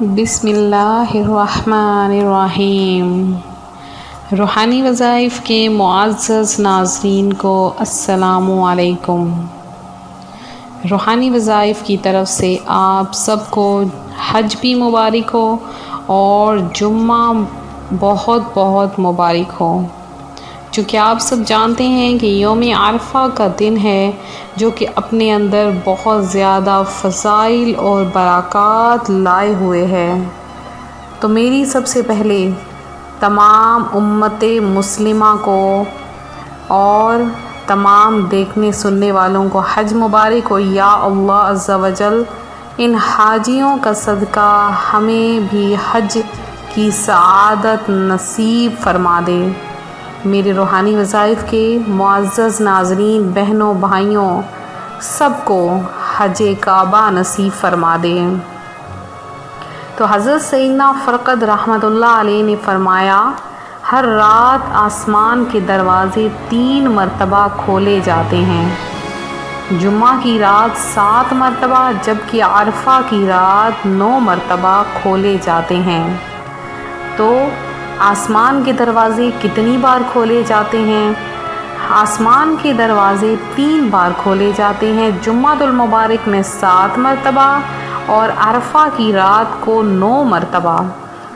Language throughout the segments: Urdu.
بسم اللہ الرحمن الرحیم۔ روحانی وظائف کے معزز ناظرین کو السلام علیکم۔ روحانی وظائف کی طرف سے آپ سب کو حج بھی مبارک ہو اور جمعہ بہت بہت مبارک ہو۔ چونکہ آپ سب جانتے ہیں کہ یوم عرفہ کا دن ہے جو کہ اپنے اندر بہت زیادہ فضائل اور برکات لائے ہوئے ہے، تو میری سب سے پہلے تمام امت مسلمہ کو اور تمام دیکھنے سننے والوں کو حج مبارک ہو۔ یا اللہ عز و جل ان حاجیوں کا صدقہ ہمیں بھی حج کی سعادت نصیب فرما دے۔ میرے روحانی وظائف کے معزز ناظرین، بہنوں، بھائیوں، سب کو حج کعبہ نصیب فرما دے۔ تو حضرت سیدنا فرقد رحمۃ اللہ علیہ نے فرمایا، ہر رات آسمان کے دروازے 3 مرتبہ کھولے جاتے ہیں۔ جمعہ کی رات 7 مرتبہ جبکہ عرفہ کی رات 9 مرتبہ کھولے جاتے ہیں۔ تو آسمان کے دروازے کتنی بار کھولے جاتے ہیں؟ آسمان کے دروازے 3 بار کھولے جاتے ہیں، جمعہ المبارک میں 7 مرتبہ اور عرفہ کی رات کو 9 مرتبہ۔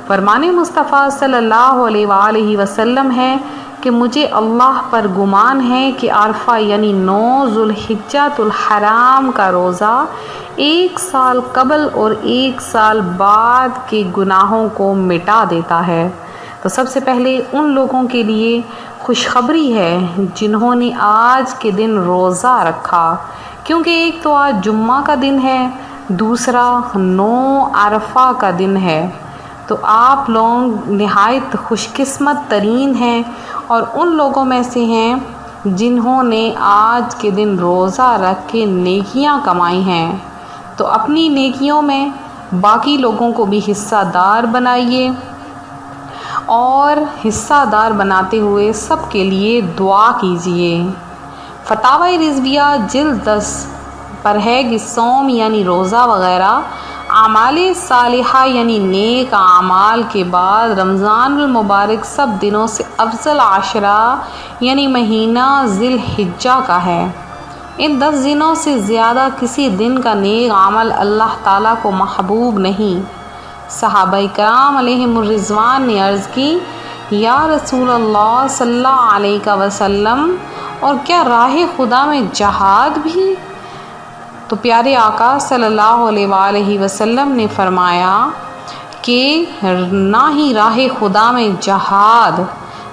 فرمان مصطفیٰ صلی اللہ علیہ وآلہ وسلم ہے کہ مجھے اللہ پر گمان ہے کہ عرفہ یعنی 9 ذوالحجہ الحرام کا روزہ 1 سال قبل اور 1 سال بعد کے گناہوں کو مٹا دیتا ہے۔ تو سب سے پہلے ان لوگوں کے لیے خوشخبری ہے جنہوں نے آج کے دن روزہ رکھا، کیونکہ ایک تو آج جمعہ کا دن ہے، دوسرا 9 عرفہ کا دن ہے۔ تو آپ لوگ نہایت خوش قسمت ترین ہیں اور ان لوگوں میں سے ہیں جنہوں نے آج کے دن روزہ رکھ کے نیکیاں کمائی ہیں۔ تو اپنی نیکیوں میں باقی لوگوں کو بھی حصہ دار بنائیے اور حصہ دار بناتے ہوئے سب کے لیے دعا کیجیے۔ فتاوی رضویہ جلد 10 پر ہے کہ صوم یعنی روزہ وغیرہ اعمال صالحہ یعنی نیک اعمال کے بعد رمضان المبارک سب دنوں سے افضل عشرہ یعنی مہینہ ذی الحجہ کا ہے۔ ان 10 دنوں سے زیادہ کسی دن کا نیک عمل اللہ تعالیٰ کو محبوب نہیں۔ صحابہ کرام علیہم الرضوان نے عرض کی، یا رسول اللہ صلی اللہ علیہ وسلم، اور کیا راہ خدا میں جہاد بھی؟ تو پیارے آقا صلی اللہ علیہ وآلہ وسلم نے فرمایا کہ نہ ہی راہ خدا میں جہاد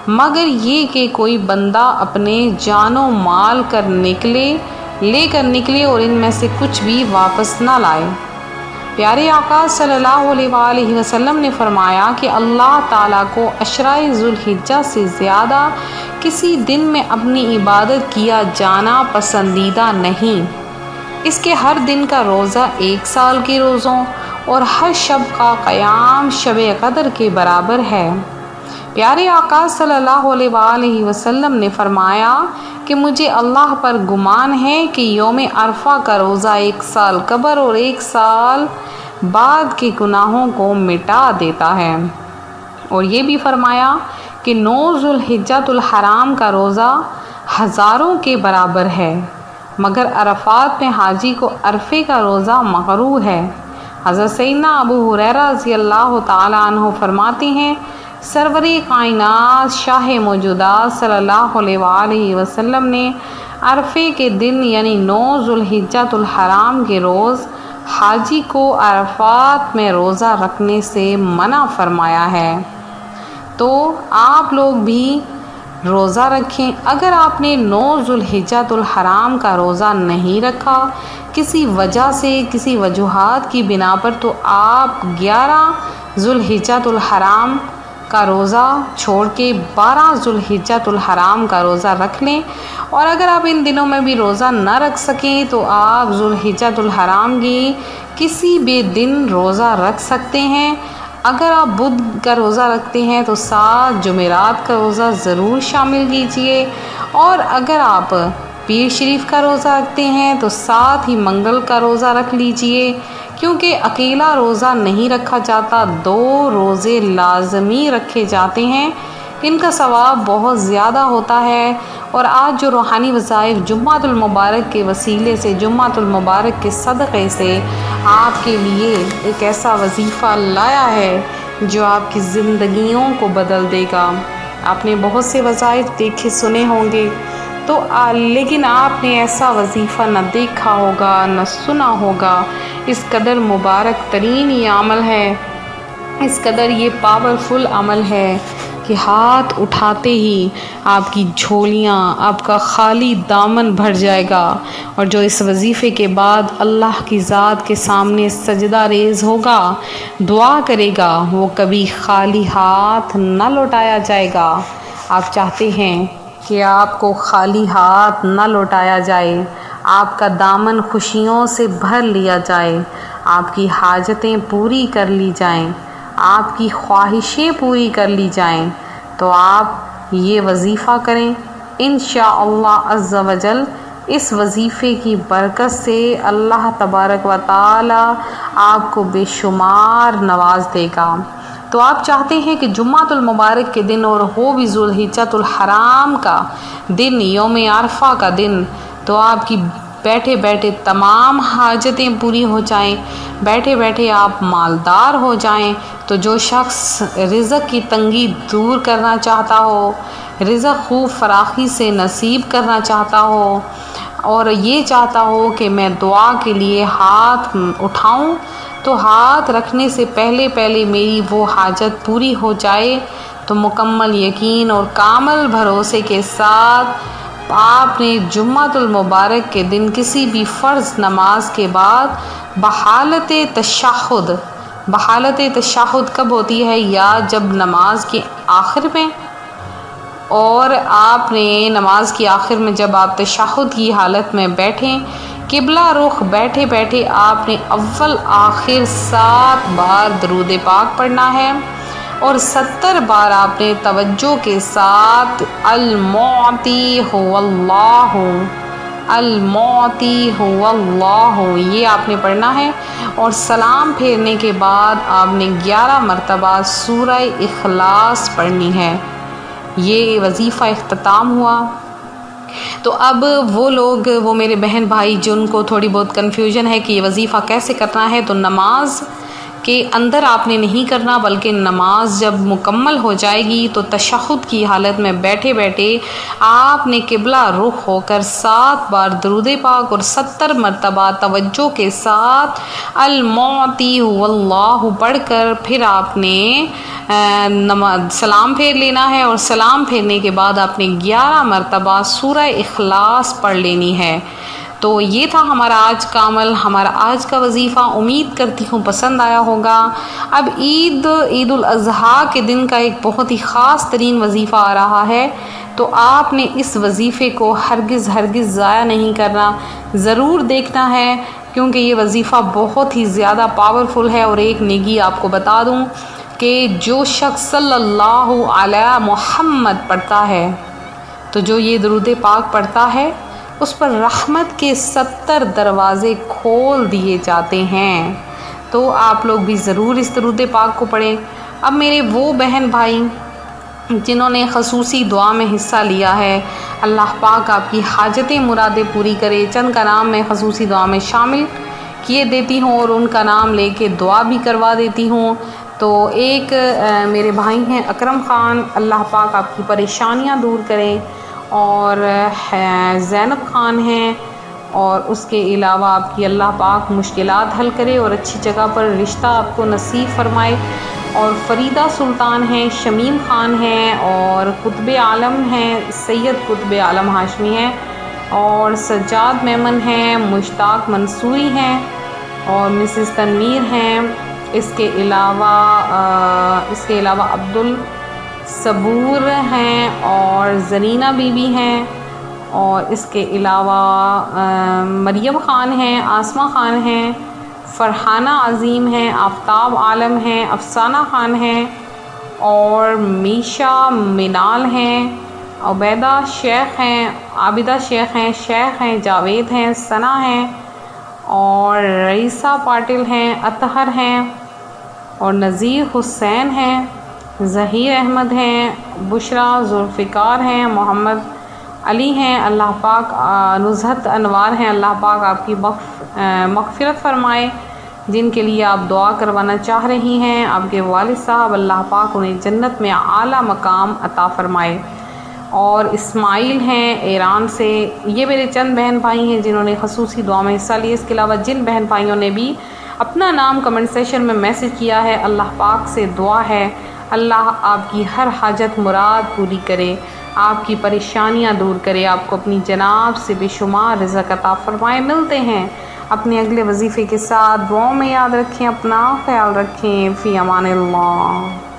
مگر یہ کہ کوئی بندہ اپنے جان و مال لے کر نکلے اور ان میں سے کچھ بھی واپس نہ لائے۔ پیارے آقا صلی اللہ علیہ وآلہ وسلم نے فرمایا کہ اللہ تعالیٰ کو عشرہ ذوالحجہ سے زیادہ کسی دن میں اپنی عبادت کیا جانا پسندیدہ نہیں۔ اس کے ہر دن کا روزہ 1 سال کے روزوں اور ہر شب کا قیام شب قدر کے برابر ہے۔ پیارے آقا صلی اللہ علیہ وآلہ وسلم نے فرمایا کہ مجھے اللہ پر گمان ہے کہ یوم عرفہ کا روزہ 1 سال قبل اور 1 سال بعد کے گناہوں کو مٹا دیتا ہے۔ اور یہ بھی فرمایا کہ 9 ذوالحجہ الحرام کا روزہ ہزاروں کے برابر ہے، مگر عرفات میں حاجی کو عرفے کا روزہ مقروء ہے۔ حضرت سیدنا ابو ہریرہ رضی اللہ تعالیٰ عنہ فرماتے ہیں، سرور کائنات شاہ موجودات صلی اللہ علیہ وآلہ وسلم نے عرفے کے دن یعنی 9 ذوالحجہ الحرام کے روز حاجی کو عرفات میں روزہ رکھنے سے منع فرمایا ہے۔ تو آپ لوگ بھی روزہ رکھیں۔ اگر آپ نے 9 ذوالحجہ الحرام کا روزہ نہیں رکھا کسی وجہ سے، کسی وجوہات کی بنا پر، تو آپ 11 ذوالحجہ الحرام کا روزہ چھوڑ کے 12 ذوالحجہ الحرام کا روزہ رکھ لیں۔ اور اگر آپ ان دنوں میں بھی روزہ نہ رکھ سکیں تو آپ ذوالحجہ الحرام کی کسی بھی دن روزہ رکھ سکتے ہیں۔ اگر آپ بدھ کا روزہ رکھتے ہیں تو 7 جمعرات کا روزہ ضرور شامل کیجیے، اور اگر آپ پیر شریف کا روزہ رکھتے ہیں تو ساتھ ہی منگل کا روزہ رکھ لیجئے، کیونکہ اکیلا روزہ نہیں رکھا جاتا، 2 روزے لازمی رکھے جاتے ہیں، ان کا ثواب بہت زیادہ ہوتا ہے۔ اور آج جو روحانی وظائف جمعۃ المبارک کے وسیلے سے، جمعۃ المبارک کے صدقے سے آپ کے لیے ایک ایسا وظیفہ لایا ہے جو آپ کی زندگیوں کو بدل دے گا۔ آپ نے بہت سے وظائف دیکھے سنے ہوں گے، تو لیکن آپ نے ایسا وظیفہ نہ دیکھا ہوگا نہ سنا ہوگا۔ اس قدر مبارک ترین یہ عمل ہے، اس قدر یہ پاورفل عمل ہے کہ ہاتھ اٹھاتے ہی آپ کی جھولیاں، آپ کا خالی دامن بھر جائے گا، اور جو اس وظیفے کے بعد اللہ کی ذات کے سامنے سجدہ ریز ہوگا، دعا کرے گا، وہ کبھی خالی ہاتھ نہ لوٹایا جائے گا۔ آپ چاہتے ہیں کہ آپ کو خالی ہاتھ نہ لوٹایا جائے، آپ کا دامن خوشیوں سے بھر لیا جائے، آپ کی حاجتیں پوری کر لی جائیں، آپ کی خواہشیں پوری کر لی جائیں، تو آپ یہ وظیفہ کریں۔ انشاءاللہ عز و جل اس وظیفے کی برکت سے اللہ تبارک و تعالی آپ کو بے شمار نواز دے گا۔ تو آپ چاہتے ہیں کہ جمعۃ المبارک کے دن، اور ہو بھی ذوالحجۃ الحرام کا دن، یوم عرفہ کا دن، تو آپ کی بیٹھے بیٹھے تمام حاجتیں پوری ہو جائیں، بیٹھے بیٹھے آپ مالدار ہو جائیں۔ تو جو شخص رزق کی تنگی دور کرنا چاہتا ہو، رزق خوب فراخی سے نصیب کرنا چاہتا ہو، اور یہ چاہتا ہو کہ میں دعا کے لیے ہاتھ اٹھاؤں، تو ہاتھ رکھنے سے پہلے میری وہ حاجت پوری ہو جائے، تو مکمل یقین اور کامل بھروسے کے ساتھ آپ نے جمعۃ المبارک کے دن کسی بھی فرض نماز کے بعد بحالت تشہد کب ہوتی ہے؟ یا جب نماز کے آخر میں، اور آپ نے نماز کی آخر میں جب آپ تشہد کی حالت میں بیٹھیں، قبلہ رخ بیٹھے بیٹھے آپ نے اول آخر 7 بار درود پاک پڑھنا ہے، اور 70 بار آپ نے توجہ کے ساتھ المعطی هو اللہ، المعطی هو اللہ، یہ آپ نے پڑھنا ہے۔ اور سلام پھیرنے کے بعد آپ نے 11 مرتبہ سورہ اخلاص پڑھنی ہے۔ یہ وظیفہ اختتام ہوا۔ تو اب وہ میرے بہن بھائی جن کو تھوڑی بہت کنفیوژن ہے کہ یہ وظیفہ کیسے کرنا ہے، تو نماز کے اندر آپ نے نہیں کرنا، بلکہ نماز جب مکمل ہو جائے گی تو تشہد کی حالت میں بیٹھے بیٹھے آپ نے قبلہ رخ ہو کر 7 بار درود پاک اور 70 مرتبہ توجہ کے ساتھ المعطی هو اللہ پڑھ کر پھر آپ نے سلام پھیر لینا ہے، اور سلام پھیرنے کے بعد آپ نے 11 مرتبہ سورہ اخلاص پڑھ لینی ہے۔ تو یہ تھا ہمارا آج کا عمل، ہمارا آج کا وظیفہ۔ امید کرتی ہوں پسند آیا ہوگا۔ اب عید الاضحیٰ کے دن کا ایک بہت ہی خاص ترین وظیفہ آ رہا ہے، تو آپ نے اس وظیفے کو ہرگز ضائع نہیں کرنا، ضرور دیکھنا ہے، کیونکہ یہ وظیفہ بہت ہی زیادہ پاورفل ہے۔ اور ایک نیکی آپ کو بتا دوں کہ جو شخص صلی اللہ علیہ محمد پڑھتا ہے، تو جو یہ درود پاک پڑھتا ہے، اس پر رحمت کے 70 دروازے کھول دیے جاتے ہیں۔ تو آپ لوگ بھی ضرور اس درود پاک کو پڑھیں۔ اب میرے وہ بہن بھائی جنہوں نے خصوصی دعا میں حصہ لیا ہے، اللہ پاک آپ کی حاجتیں مرادیں پوری کرے، چند کا نام میں خصوصی دعا میں شامل کیے دیتی ہوں، اور ان کا نام لے کے دعا بھی کروا دیتی ہوں۔ تو ایک میرے بھائی ہیں اکرم خان، اللہ پاک آپ کی پریشانیاں دور کرے، اور زینب خان ہیں، اور اس کے علاوہ آپ کی اللہ پاک مشکلات حل کرے اور اچھی جگہ پر رشتہ آپ کو نصیب فرمائے، اور فریدہ سلطان ہیں، شمیم خان ہیں، اور قطب عالم ہیں، سید قطب عالم ہاشمی ہیں، اور سجاد میمن ہیں، مشتاق منصوری ہیں، اور مسز تنویر ہیں۔ اس کے علاوہ عبد الصبور ہیں، اور زرینہ بی بی ہیں، اور اس کے علاوہ مریم خان ہیں، آسمہ خان ہیں، فرحانہ عظیم ہیں، آفتاب عالم ہیں، افسانہ خان ہیں، اور میشا منال ہیں، عبیدہ شیخ ہیں، عابدہ شیخ ہیں، شیخ ہیں، جاوید ہیں، ثنا ہیں، اور رئیسہ پاٹل ہیں، اطہر ہیں، اور نذیر حسین ہیں، ظہیر احمد ہیں، بشرا ذوالفقار ہیں، محمد علی ہیں، اللہ پاک نزہت انوار ہیں، اللہ پاک آپ کی مغفرت فرمائے۔ جن کے لیے آپ دعا کروانا چاہ رہی ہیں، آپ کے والد صاحب، اللہ پاک انہیں جنت میں اعلیٰ مقام عطا فرمائے۔ اور اسماعیل ہیں ایران سے، یہ میرے چند بہن بھائی ہیں جنہوں نے خصوصی دعا میں حصہ لیا۔ اس کے علاوہ جن بہن بھائیوں نے بھی اپنا نام کمنٹ سیشن میں میسج کیا ہے، اللہ پاک سے دعا ہے اللہ آپ کی ہر حاجت مراد پوری کرے، آپ کی پریشانیاں دور کرے، آپ کو اپنی جناب سے بے شمار رزق عطا فرمائے۔ ملتے ہیں اپنے اگلے وظیفے کے ساتھ، دعاؤں میں یاد رکھیں، اپنا خیال رکھیں، فی امان اللہ۔